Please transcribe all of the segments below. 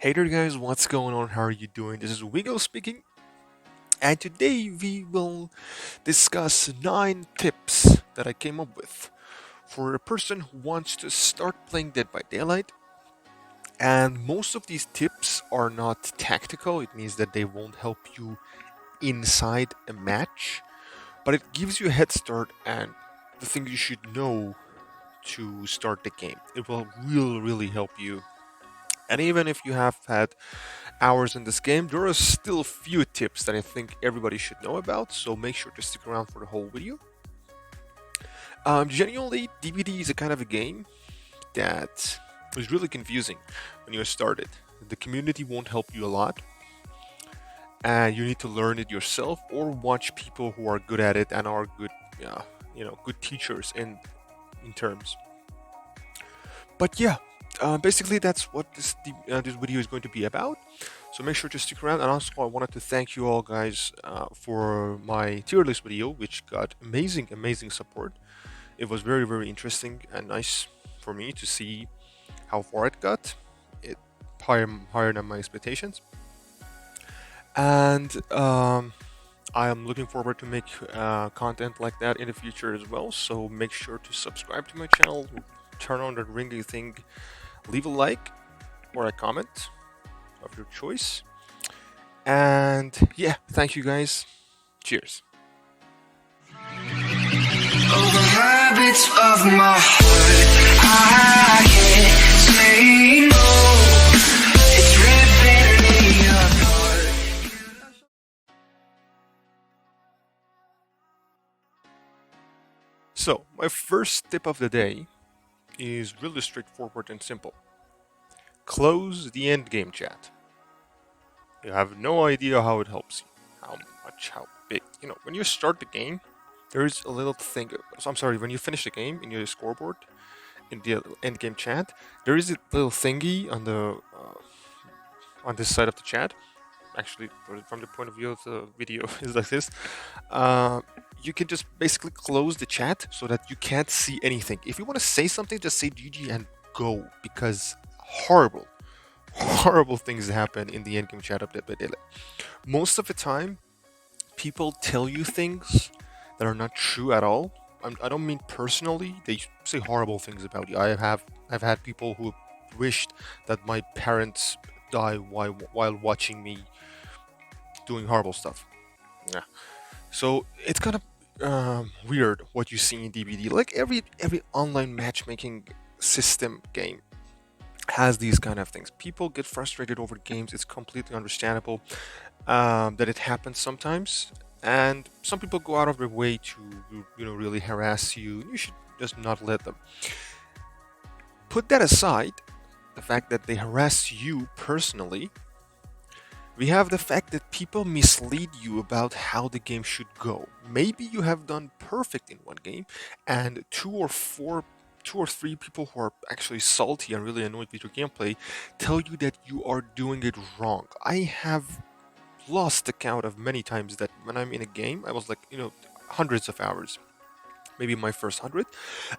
Hey there guys, what's going on? How are you doing? This is Wigo speaking, and today we will discuss 9 tips that I came up with for a person who wants to start playing Dead by Daylight. And most of these tips are not tactical, it means that they won't help you inside a match, but it gives you a head start and the things you should know to start the game. It will really help you. And even if you have had hours in this game, there are still a few tips that I think everybody should know about, so make sure to stick around for the whole video. Genuinely, DBD is a kind of a game that is really confusing when you started. The community won't help you a lot, and you need to learn it yourself or watch people who are good at it and are good, good teachers in terms. But yeah, basically that's what this video is going to be about. So make sure to stick around. And also, I wanted to thank you all guys for my tier list video, which got amazing support. It was very interesting and nice for me to see how far it got. It higher than my expectations, and I am looking forward to make content like that in the future as well. So make sure to subscribe to my channel, turn on the ringy thing, leave a like or a comment of your choice. And yeah, thank you guys. Cheers. Over habits of my heart, I can't say no. It's ripping me apart. So, my first tip of the day is really straightforward and simple. Close the endgame chat. You have no idea how it helps you, how much, how big. When you start the game, there's a little thing. I'm sorry, when you finish the game in your scoreboard, in the end game chat, there is a little thingy on this side of the chat. Actually, from the point of view of the video, is like this. You can just basically close the chat so that you can't see anything. If you want to say something, just say GG and go, because horrible things happen in the endgame chat of Dead by Daylight. Most of the time, people tell you things that are not true at all. I don't mean personally. They say horrible things about you. I've had people who wished that my parents die while watching me doing horrible stuff. Yeah. So it's kind of weird what you see in DBD. Like every online matchmaking system game has these kind of things. People get frustrated over games. It's completely understandable that it happens sometimes, and some people go out of their way to really harass you. You should just not let them. Put that aside, the fact that they harass you personally. We have the fact that people mislead you about how the game should go. Maybe you have done perfect in one game, and two or three people who are actually salty and really annoyed with your gameplay tell you that you are doing it wrong. I have lost the count of many times that when I'm in a game, I was like, hundreds of hours. Maybe my first 100,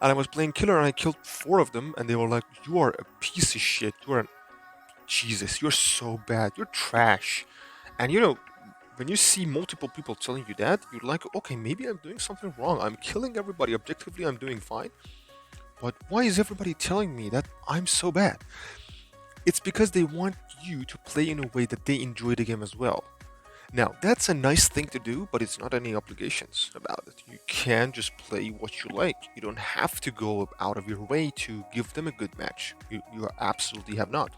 and I was playing killer and I killed 4 of them, and they were like, "You are a piece of shit. You are an Jesus. You're so bad. You're trash." And when you see multiple people telling you that, you're like, "Okay, maybe I'm doing something wrong. I'm killing everybody. Objectively, I'm doing fine. But why is everybody telling me that I'm so bad?" It's because they want you to play in a way that they enjoy the game as well. Now, that's a nice thing to do, but it's not any obligations about it. You can just play what you like. You don't have to go out of your way to give them a good match. You absolutely have not.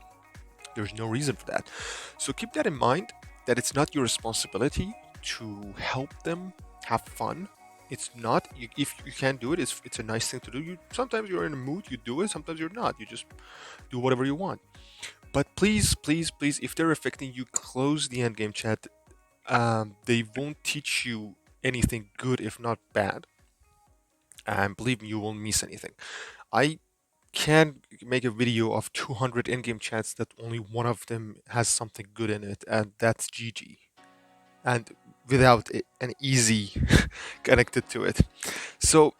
There's no reason for that. So keep that in mind, that it's not your responsibility to help them have fun. It's not. If you can't do it, it's a nice thing to do. Sometimes you're in a mood, you do it. Sometimes you're not. You just do whatever you want. But please, if they're affecting you, close the endgame chat. They won't teach you anything good, if not bad. And believe me, you won't miss anything. I can make a video of 200 in-game chats that only one of them has something good in it, and that's GG. And without an easy connected to it. So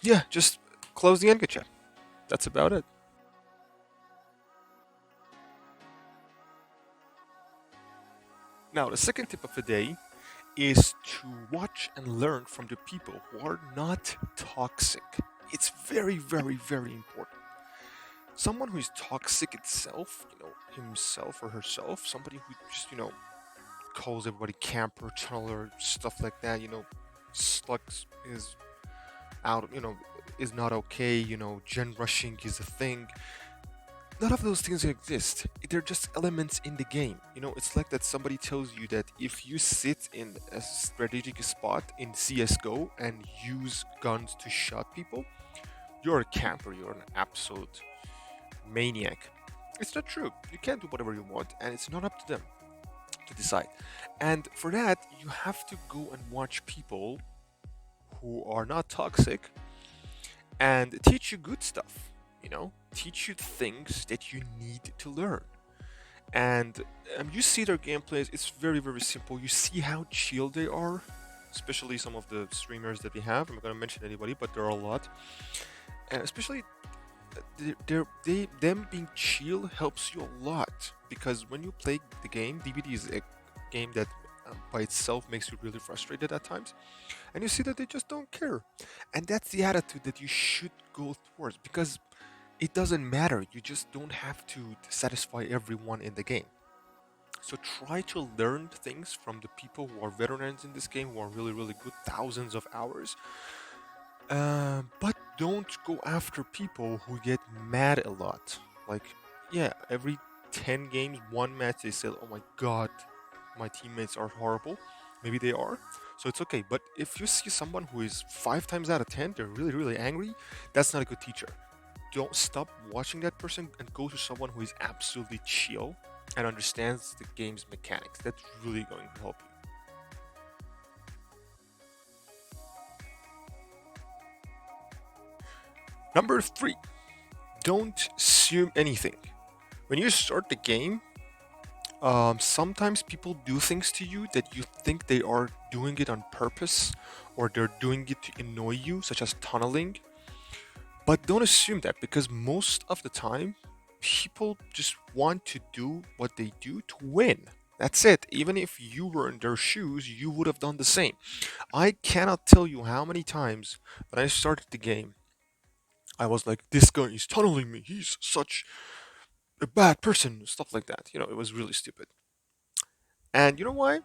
yeah, just close the endgame chat. That's about it. Now, the second tip of the day is to watch and learn from the people who are not toxic. It's very, very, very important. Someone who is toxic itself, himself or herself, somebody who just, calls everybody camper, tunneler, stuff like that, slugs is out, is not okay, gen rushing is a thing. None of those things exist. They're just elements in the game. It's like that somebody tells you that if you sit in a strategic spot in CSGO and use guns to shot people, you're a camper, you're an absolute maniac. It's not true. You can't do whatever you want, and it's not up to them to decide. And for that, you have to go and watch people who are not toxic and teach you good stuff, teach you things that you need to learn. And you see their gameplays, it's very, very simple. You see how chill they are, especially some of the streamers that we have. I'm not going to mention anybody, but there are a lot. And especially them being chill helps you a lot, because when you play the game, DBD is a game that by itself makes you really frustrated at times, and you see that they just don't care. And that's the attitude that you should go towards, because it doesn't matter. You just don't have to satisfy everyone in the game. So try to learn things from the people who are veterans in this game, who are really, really good, thousands of hours. But don't go after people who get mad a lot. Like, yeah, every 10 games, one match, they say, oh my god, my teammates are horrible. Maybe they are, so it's okay. But if you see someone who is 5 times out of 10, they're really, really angry, that's not a good teacher. Don't stop watching that person and go to someone who is absolutely chill and understands the game's mechanics. That's really going to help you. Number 3, don't assume anything. When you start the game, sometimes people do things to you that you think they are doing it on purpose, or they're doing it to annoy you, such as tunneling. But don't assume that, because most of the time, people just want to do what they do to win. That's it. Even if you were in their shoes, you would have done the same. I cannot tell you how many times when I started the game, I was like, this guy is tunneling me. He's such a bad person. Stuff like that. It was really stupid. And you know why?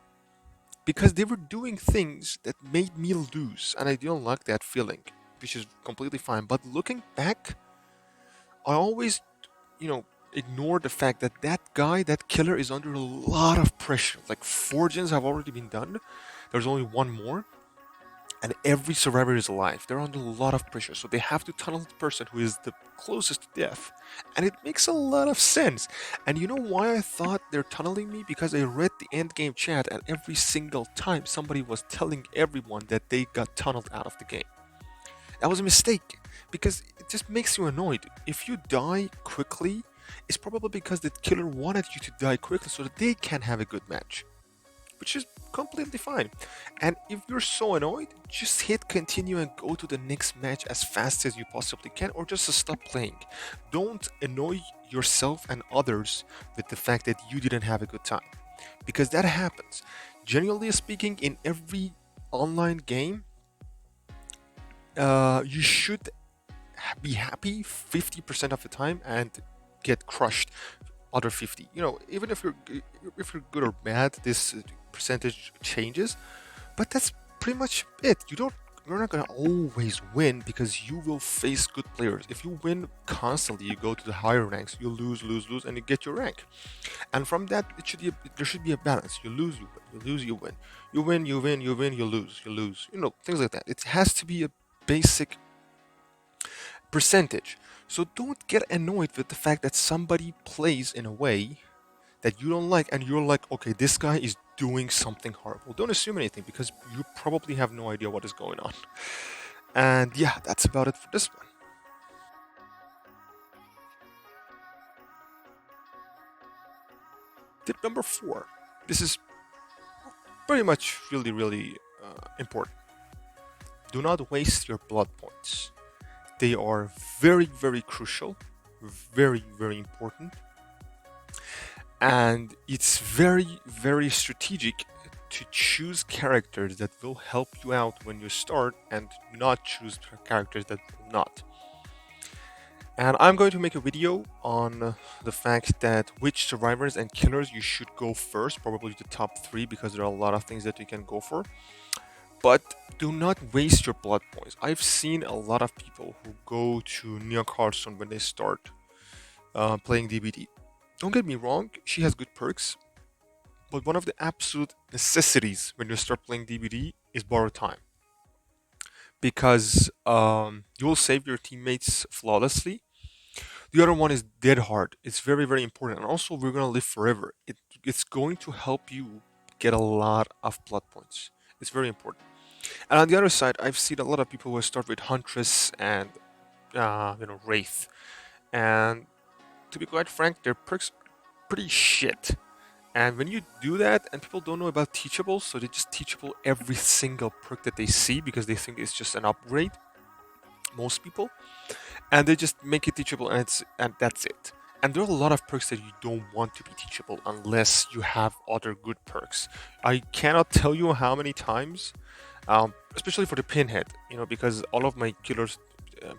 Because they were doing things that made me lose, and I didn't like that feeling, which is completely fine. But looking back, I always, ignore the fact that that guy, that killer, is under a lot of pressure. Like 4 gens have already been done. There's only one more, and every survivor is alive. They're under a lot of pressure, so they have to tunnel the person who is the closest to death. And it makes a lot of sense. And you know why I thought they're tunneling me? Because I read the endgame chat, and every single time somebody was telling everyone that they got tunneled out of the game. That was a mistake, because it just makes you annoyed. If you die quickly, it's probably because the killer wanted you to die quickly so that they can have a good match, which is completely fine. And if you're so annoyed, just hit continue and go to the next match as fast as you possibly can, or just stop playing. Don't annoy yourself and others with the fact that you didn't have a good time, because that happens. Generally speaking, in every online game, you should be happy 50% of the time and get crushed other 50. Even if you're good or bad, this percentage changes, but that's pretty much it. You're not gonna always win, because you will face good players. If you win constantly, you go to the higher ranks, you lose, and you get your rank. And from that, there should be a balance. You lose, you win. You lose, you win. You win, you win, you win, you lose, you lose. Things like that. It has to be a basic percentage. So don't get annoyed with the fact that somebody plays in a way that you don't like, and you're like, okay, this guy is doing something horrible. Don't assume anything, because you probably have no idea what is going on. And yeah, that's about it for this one. Tip number 4. This is pretty much really, really important. Do not waste your blood points. They are very, very crucial, very, very important. And it's very, very strategic to choose characters that will help you out when you start and not choose characters that will not. And I'm going to make a video on the fact that which survivors and killers you should go first, probably the top 3, because there are a lot of things that you can go for. But do not waste your blood points. I've seen a lot of people who go to Nia Carlson when they start playing DBD. Don't get me wrong, she has good perks, but one of the absolute necessities when you start playing DBD is borrowed time. Because you will save your teammates flawlessly. The other one is dead hard. It's very, very important. And also, we're going to live forever. It's going to help you get a lot of blood points. It's very important. And on the other side, I've seen a lot of people who start with Huntress and Wraith. And to be quite frank, their perks are pretty shit. And when you do that, and people don't know about teachables, so they just teachable every single perk that they see because they think it's just an upgrade. Most people, and they just make it teachable, and that's it. And there are a lot of perks that you don't want to be teachable unless you have other good perks. I cannot tell you how many times, especially for the pinhead, because all of my killers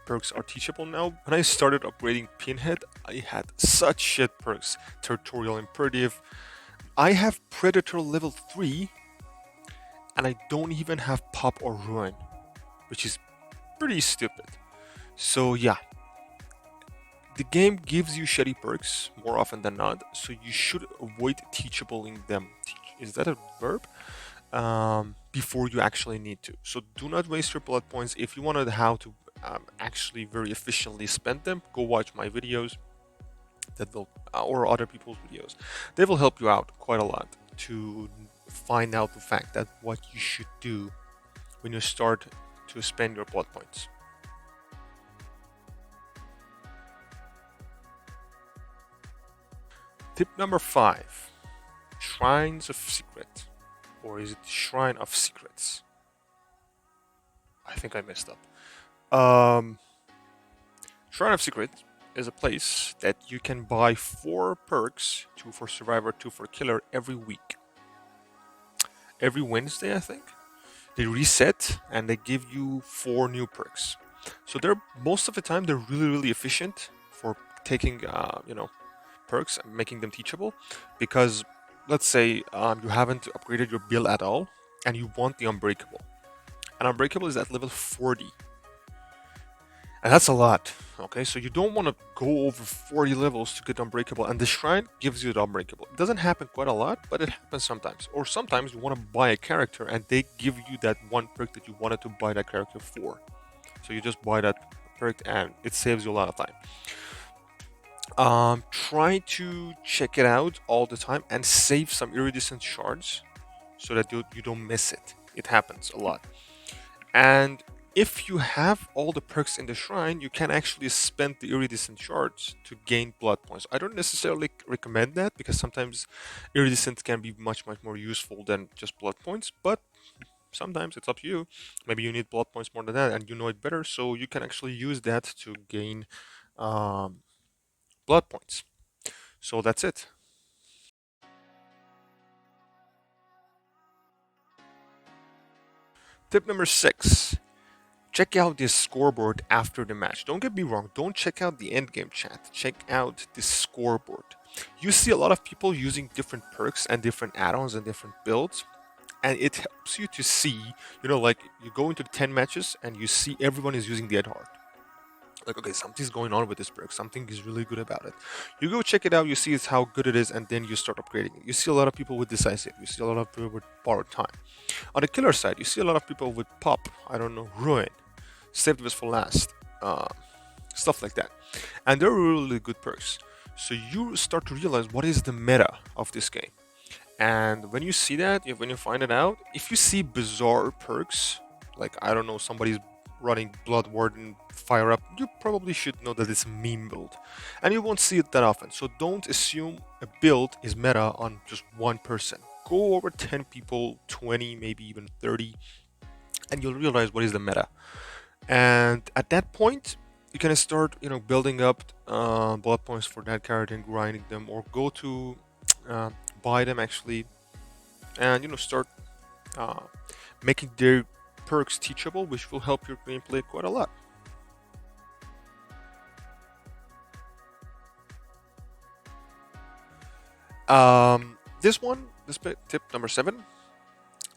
perks are teachable now. When I started upgrading pinhead, I had such shit perks. Territorial imperative. I have predator level 3, and I don't even have pop or ruin, which is pretty stupid. So yeah, the game gives you shitty perks more often than not, so you should avoid teachabling them. Is that a verb? Before you actually need to. So do not waste your blood points. If you wanted how to actually very efficiently spend them, go watch my videos that will, or other people's videos. They will help you out quite a lot to find out the fact that what you should do when you start to spend your blood points. Tip number 5, Shrines of Secret, or is it Shrine of Secrets? I think I messed up. Shrine of Secret is a place that you can buy 4 perks, 2 for Survivor, 2 for Killer, every week. Every Wednesday, I think. They reset and they give you 4 new perks. So they're most of the time they're really, really efficient for taking perks and making them teachable, because let's say you haven't upgraded your build at all and you want the Unbreakable, and Unbreakable is at level 40, and that's a lot. Okay, so you don't want to go over 40 levels to get Unbreakable, and the shrine gives you the Unbreakable. It doesn't happen quite a lot, but it happens sometimes. Or sometimes you want to buy a character and they give you that one perk that you wanted to buy that character for, so you just buy that perk and it saves you a lot of time. Try to check it out all the time and save some iridescent shards so that you don't miss it. It happens a lot. And if you have all the perks in the shrine, you can actually spend the iridescent shards to gain blood points. I don't necessarily recommend that because sometimes iridescent can be much, much more useful than just blood points, but sometimes it's up to you. Maybe you need blood points more than that and you know it better, so you can actually use that to gain blood points. So that's it. Tip number 6. Check out this scoreboard after the match. Don't get me wrong, don't check out the endgame chat. Check out this scoreboard. You see a lot of people using different perks and different add-ons and different builds, and it helps you to see, like you go into 10 matches and you see everyone is using the Ed Hard. Like, okay, something's going on with this perk. Something is really good about it. You go check it out, you see how good it is, and then you start upgrading it. You see a lot of people with Decisive. You see a lot of people with Borrowed Time. On the killer side, you see a lot of people with Pop, Ruin, Saved This for Last, stuff like that. And they're really good perks. So you start to realize what is the meta of this game. And when you see that, when you find it out, if you see bizarre perks, like, somebody's running Blood Warden Fire Up, you probably should know that it's a meme build. And you won't see it that often. So don't assume a build is meta on just one person. Go over 10 people, 20, maybe even 30, and you'll realize what is the meta. And at that point, you can start, building up blood points for that character and grinding them, or go to uh, buy them actually, and start uh, making their perks teachable, which will help your gameplay quite a lot. Tip number 7.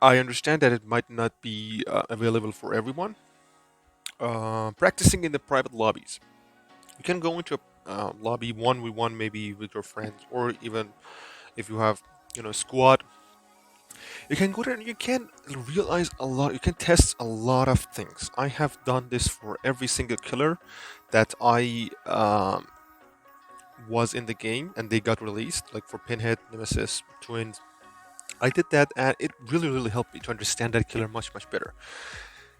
I understand that it might not be available for everyone. Practicing in the private lobbies. You can go into a lobby 1v1, maybe with your friends, or even if you have, a squad. You can go there and you can realize a lot. You can test a lot of things. I have done this for every single killer that I was in the game and they got released, like for Pinhead, Nemesis, Twins. I did that and it really, really helped me to understand that killer much, much better.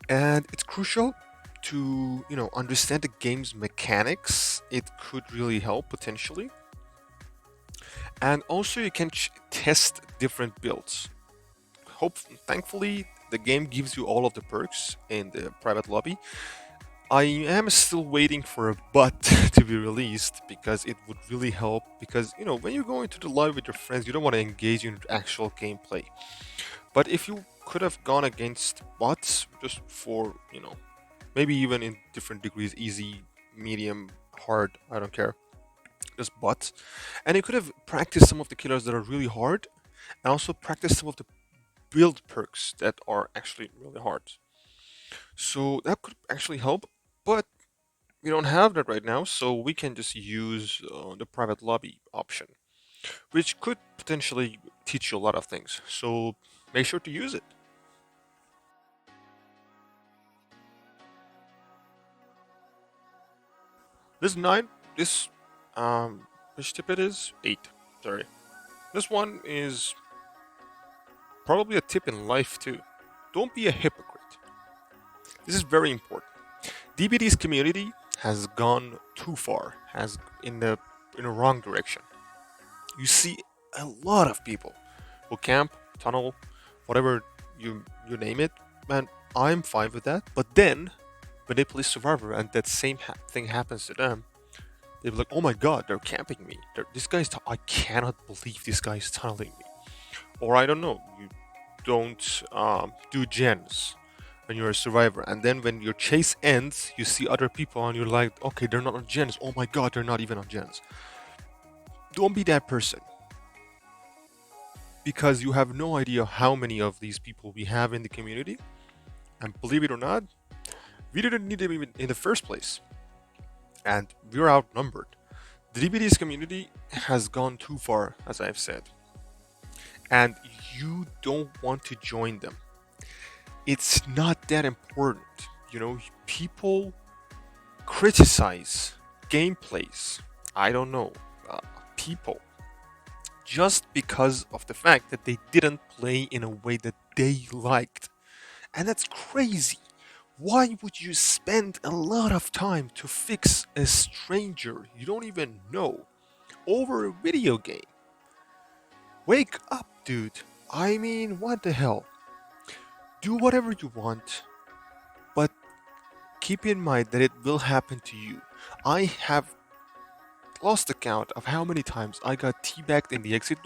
And it's crucial to, understand the game's mechanics. It could really help potentially. And also you can test different builds. Thankfully, the game gives you all of the perks in the private lobby. I am still waiting for a bot to be released because it would really help. Because when you go into the lobby with your friends, you don't want to engage in actual gameplay. But if you could have gone against bots just for maybe even in different degrees, easy, medium, hard, I don't care, just bots, and you could have practiced some of the killers that are really hard, and also practice some of the build perks that are actually really hard. So that could actually help, but we don't have that right now, so we can just use the private lobby option, which could potentially teach you a lot of things. So make sure to use it. This 9, this, which tip it is? 8, sorry. This one is probably a tip in life too. Don't be a hypocrite. This is very important. DBD's community has gone too far, has in the wrong direction. You see a lot of people who camp, tunnel, whatever you name it. Man, I'm fine with that. But then when they play Survivor and that same thing happens to them, they're like, "Oh my God, they're camping me. This guy's. I cannot believe this guy's tunneling me." Or I don't know. You don't do gens when you're a survivor, and then when your chase ends, you see other people, and you're like, "Okay, they're not on gens. Oh my God, they're not even on gens." Don't be that person, because you have no idea how many of these people we have in the community, and believe it or not, we didn't need them even in the first place, and we're outnumbered. The DBD's community has gone too far, as I've said, and you don't want to join them. It's not that important. People criticize gameplays. I don't know, people, just because of the fact that they didn't play in a way that they liked. And that's crazy. Why would you spend a lot of time to fix a stranger you don't even know over a video game? Wake up, dude. I mean, what the hell? Do whatever you want, but keep in mind that it will happen to you. I have lost the count of how many times I got teabagged in the exit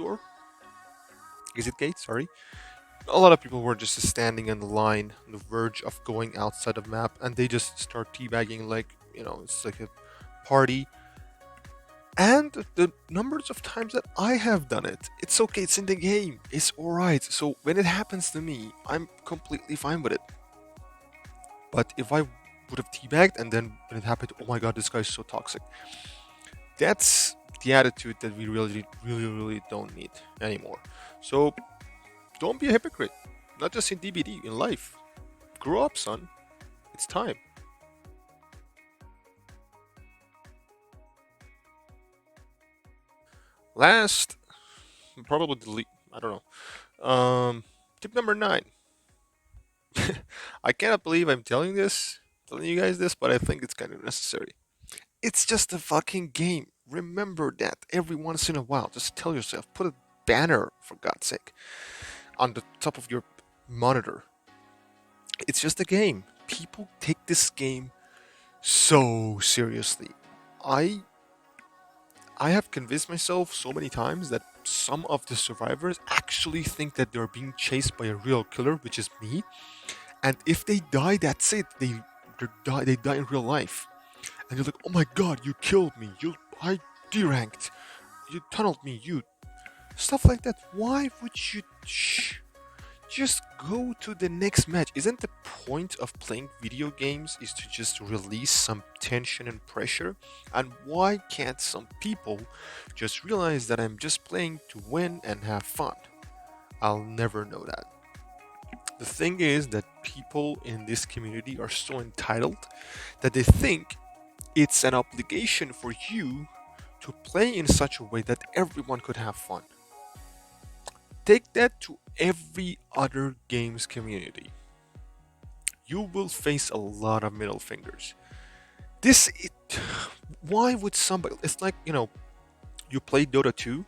gate, sorry. A lot of people were just standing in the line on the verge of going outside of map, and they just start teabagging like, it's like a party. And the numbers of times that I have done it, it's okay, it's in the game, it's alright. So when it happens to me, I'm completely fine with it. But if I would have teabagged and then when it happened, oh my God, this guy's so toxic. That's the attitude that we really, really, really don't need anymore. So don't be a hypocrite. Not just in DBD, in life. Grow up, son. It's time. Last, probably delete. I don't know. Tip number 9. I cannot believe I'm telling you guys this, but I think it's kind of necessary. It's just a fucking game. Remember that every once in a while. Just tell yourself, put a banner, for God's sake, on the top of your monitor. It's just a game. People take this game so seriously. I have convinced myself so many times that some of the survivors actually think that they're being chased by a real killer, which is me. And if they die, that's it. They die in real life. And you're like, oh my god, you killed me. I deranked. You tunneled me. You stuff like that. Why would you? Just go to the next match. Isn't the point of playing video games is to just release some tension and pressure? And why can't some people just realize that I'm just playing to win and have fun? I'll never know that. The thing is that people in this community are so entitled that they think it's an obligation for you to play in such a way that everyone could have fun. Take that to every other games community. You will face a lot of middle fingers. Why would somebody? It's like, you play Dota 2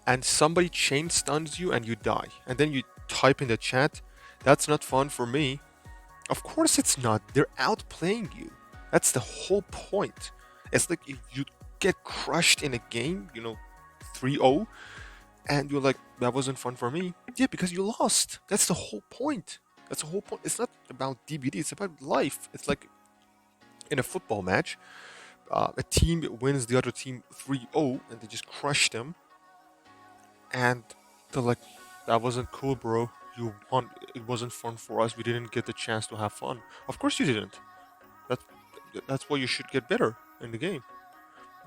and somebody chain stuns you and you die, and then you type in the chat, "That's not fun for me." Of course it's not. They're outplaying you. That's the whole point. It's like if you get crushed in a game, 3-0, and you're like, that wasn't fun for me. Yeah, because you lost. That's the whole point. That's the whole point. It's not about DBD, it's about life. It's like in a football match, a team wins the other team 3-0, and they just crush them. And they're like, that wasn't cool, bro. You won. It wasn't fun for us. We didn't get the chance to have fun. Of course you didn't. That's, that's why you should get better in the game.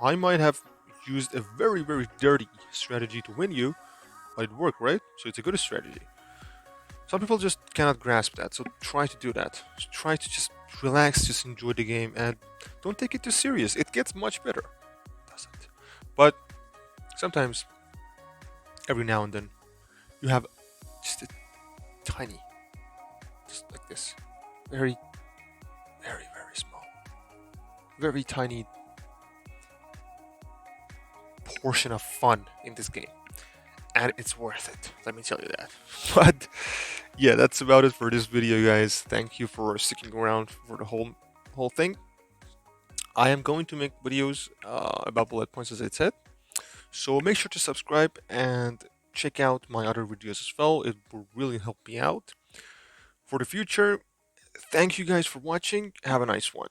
I might have used a very, very dirty strategy to win you, but it worked, right? So it's a good strategy. Some people just cannot grasp that, so try to do that. Try to just relax, just enjoy the game, and don't take it too serious. It gets much better, doesn't? But sometimes, every now and then, you have just a tiny, just like this, very, very, very small, very tiny portion of fun in this game, and it's worth it, let me tell you that. But yeah, that's about it for this video, guys. Thank you for sticking around for the whole thing. I am going to make videos about bullet points, as I said, so make sure to subscribe and check out my other videos as well. It will really help me out for the future. Thank you guys for watching. Have a nice one.